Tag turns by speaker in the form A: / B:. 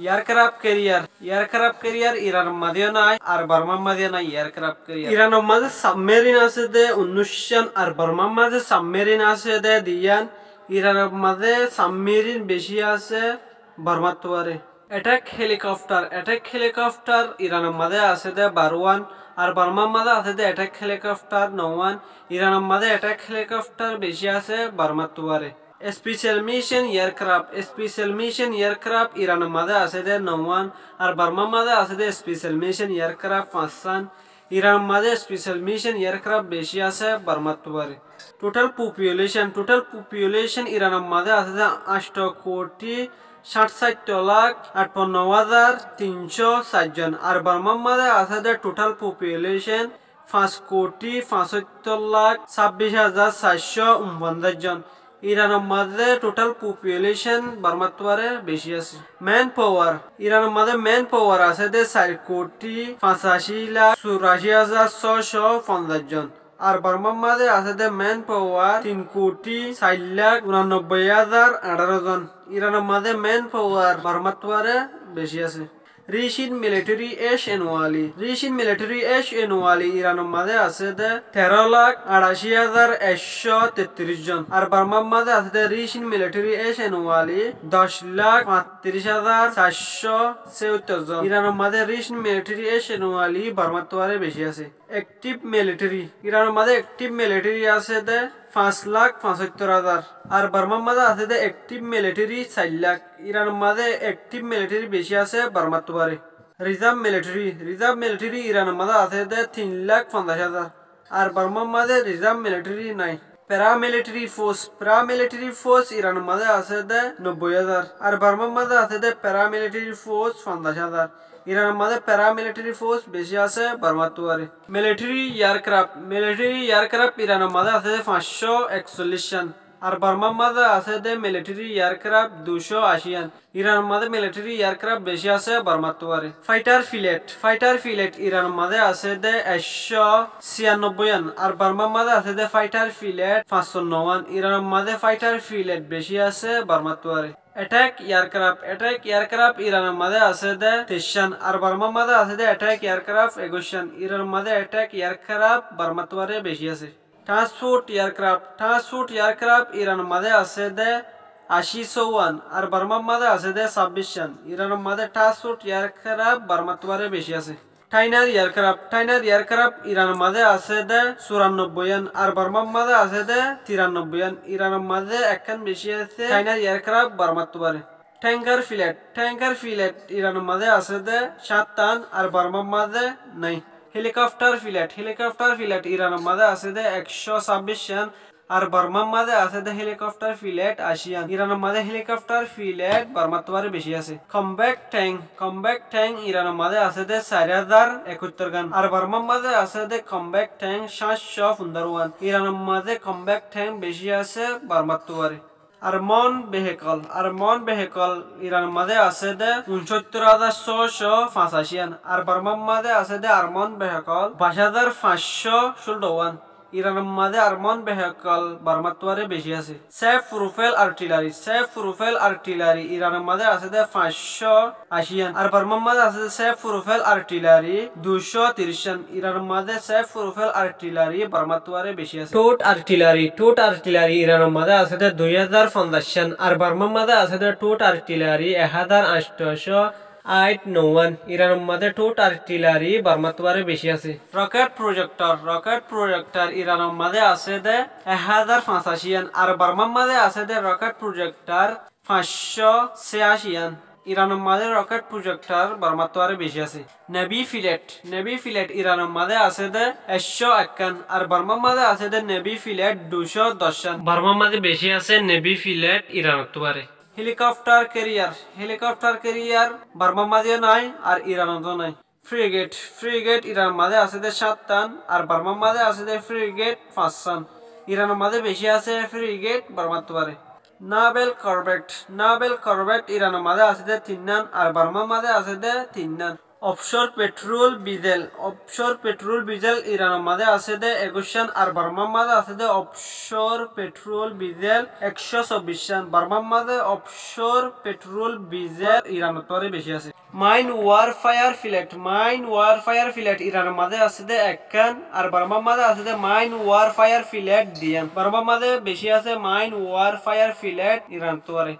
A: Aircraft carrier ইরানের মাঝেও নাই আর বার্মার মাঝেও নাই এয়ারক্রাফট ক্যারিয়ার। ইরানের মাঝে সাবমেরিন আছে দে 19 আর বার্মার মাঝে সাবমেরিন আছে দে দিয়ান। ইরানের মাঝে সাবমেরিন বেশি আছে বার্মার তোয়ারে। অ্যাটাক হেলিকপ্টার ইরানের মাঝে আছে দে 12 আর বার্মার মাঝে আছে দে অ্যাটাক হেলিকপ্টার 9। ইরানের মাঝে অ্যাটাক হেলিকপ্টার বেশি আছে বার্মার তোয়ারে। স্পেশাল মিশন এয়ারক্রাফট ইরানের মাঝে আছে দে 9 আর বার্মার মাঝে আছে দে স্পেশাল মিশন এয়ারক্রাফট 5। ইরানের মাঝে স্পেশাল মিশন এয়ারক্রাফট বেশি আছে বার্মার তোয়ারে। টোটাল পপুলেশন ইরানের মাঝে আছে যে 8,67,58,304 জন আর বার্মার মাঝে আছে যে টোটাল পপুলেশন 5,75,26,449 জন। ইরানের মাঝে টোটাল পপুলেশন বার্মার তোয়ারে বেশি আছে। ম্যান পাওয়ার ইরানের মাঝে ম্যান পাওয়ার আছে যে 4,85,84,650 জন আর বার্মার মাঝে আছে যে ম্যান পাওয়ার 3,04,89,018 জন। ইরানের মাঝে ম্যান পাওয়ার বার্মার তোয়ারে বেশি আছে। রিশিন মিলিটারি এশ এনুয়ালি ইরানের মাঝে আছে দে 13,88,133 জন আর বার্মার মাঝে আছে দে রিশিন মিলিটারি এশ এনুয়ালি 10,35,474 জন। ইরানের মাঝে রিশিন মিলিটারি এশ এনুয়ালি বার্মার তোয়ারে বেশি আছে। অ্যাক্টিভ মিলিটারি ইরানের মাঝে অ্যাক্টিভ মিলিটারি আছে দে 5,75,000 আর বার্মার মাঝে আছে দে অ্যাক্টিভ মিলিটারি 4 লাখ। ইরানের মাঝে অ্যাক্টিভ মিলিটারি বেশি আছে বার্মার তোয়ারে। রিজার্ভ মিলিটারি ইরানের মাঝে আছে দে 3,50,000 আর বার্মার মাঝে রিজার্ভ মিলিটারি নাই। প্যারামিলিটারি ফোর্স ইরানের মাঝে আছে দে 90,000 আর বার্মার মাঝে আছে দে প্যারামিলিটারি ফোর্স 50,000। ইরানের মাঝে প্যারামিলিটারি ফোর্স বেশি আছে বার্মার তোয়ারে। মিলিটারি এয়ারক্রাফট ইরানের মাঝে আছে দে 541 জন আর বার্মার মাঝে আছে দে মিলিটারি এয়ারক্রাফট 280 জন। ইরানের মাঝে মিলিটারি এয়ারক্রাফট বেশি আছে বার্মার তোয়ারে। ফাইটার ফিলেট ইরানের মাঝে আছে দে 196 জন আর বার্মার মাঝে আছে দে ফাইটার ফিলেট 509। ইরানের মাঝে ফাইটার ফিলেট বেশি আছে বার্মার তোয়ারে। অ্যাটাক এয়ারক্রাফট ইরানের মাঝে আছে দে 23 জন আর বার্মার মাঝে আছে দে অ্যাটাক এয়ারক্রাফট 21 জন। ইরানের মাঝে অ্যাটাক এয়ারক্রাফট বার্মার তোয়ারে বেশি আছে। ট্রান্সপোর্ট এয়ারক্রাফট ইরানের মাঝে আছে দে 80-54 আর বার্মার মাঝে আছে দে 26 জন। ইরানের মাঝে ট্রান্সপোর্ট এয়ারক্রাফট বার্মার তোয়ারে বেশি আছে। টাইনার এয়ারক্রাফট ইরানের মাঝে আছে দে 94 জন আর বার্মার মাঝে আছে দে 93 জন। ইরানের মাঝে একখান বেশি আছে টাইনার এয়ারক্রাফট বার্মার তোয়ারে। ট্যাঙ্কার ফিলেট ইরানের মাঝে আছে দে 7 টান আর বার্মার মাঝে নাই। হেলিকপ্টার ফিলেট ইরানের মাঝে আছে দে 126 জন আর বার্মার মাঝে আছে দে হেলিকপ্টার ফিলেট 80 জন। ইরানের মাঝে হেলিকপ্টার ফিলেট বার্মার তোয়ারে বেশি আছে। কমব্যাট ট্যাঙ্ক ইরানের মাঝে আছে দে 4,071 গান আর বার্মার মাঝে আছে দে কমব্যাট ট্যাঙ্ক 715 ইরানের মাঝে কমব্যাট ট্যাঙ্ক বেশি আছে বার্মার তোয়ারে। আর্মন ভেহিকল ইরানের মাঝে আছে দে 69,685 আর বার্মার মাঝে আছে দে আর্মন ভেহিকল 5,516 ইরানের মাঝে আর্মন ভেহিকল বার্মার তোয়ারে বেশি আছে। সেফ প্রোফাইল আর্টিলারি ইরানের মাঝে আছে দে 580 আর বার্মার মাঝে আছে দে সেফ প্রোফাইল আর্টিলারি 230 ইরানের মাঝে সেফ প্রোফাইল আর্টিলারি বার্মার তোয়ারে বেশি আছে। টোট আর্টিলারি ইরানের মাঝে আছে দে 2,050 আর বার্মার মাঝে আছে দে টোট আর্টিলারি 1,809 ইরানের মাঝে টোট আর্টিলারি বার্মার তোয়ারে বেশি আছে। রকেট প্রজেক্টর ইরানের মাঝে আছে দে 1,085 আর বার্মার মাঝে আছে দে রকেট প্রজেক্টর 586 ইরানের মাঝে রকেট প্রজেক্টর বার্মার তোয়ারে বেশি আছে। নেভি ফিলেট ইরানের মাঝে আছে দে 151 আর বার্মার মাঝে আছে দে নেভি ফিলেট 210 বার্মার মাঝে বেশি আছে নেভি ফিলেট ইরানের তোয়ারে। হেলিকপ্টার ক্যারিয়ার বার্মার মাঝে নাই আর ইরানও নাই। ফ্রিগেট ইরানের মাঝে আছে দে 7 টান আর বার্মার মাঝে আছে দে ফ্রিগেট 5 টান। ইরানের মাঝে বেশি আছে ফ্রিগেট বার্মার তোয়ারে। নাভেল করভেট ইরানের মাঝে আছে দে 3 নান আর বার্মার মাঝে আছে দে 3 নান। অফশোর পেট্রোল ডিজেল ইরানের মাঝে আছে দে 21 আর বার্মার মাঝে আছে দে অফশোর পেট্রোল ডিজেল 124 বার্মার মাঝে অফশোর পেট্রোল ডিজেল ইরানের তরে বেশি আছে। মাইন ওয়ারফায়ার ফিলেট ইরানের মাঝে আছে দে 1 আর বার্মার মাঝে আছে দে মাইন ওয়ারফায়ার ফিলেট দিয়ান বার্মার মাঝে বেশি আছে মাইন ওয়ারফায়ার ফিলেট ইরান তরে।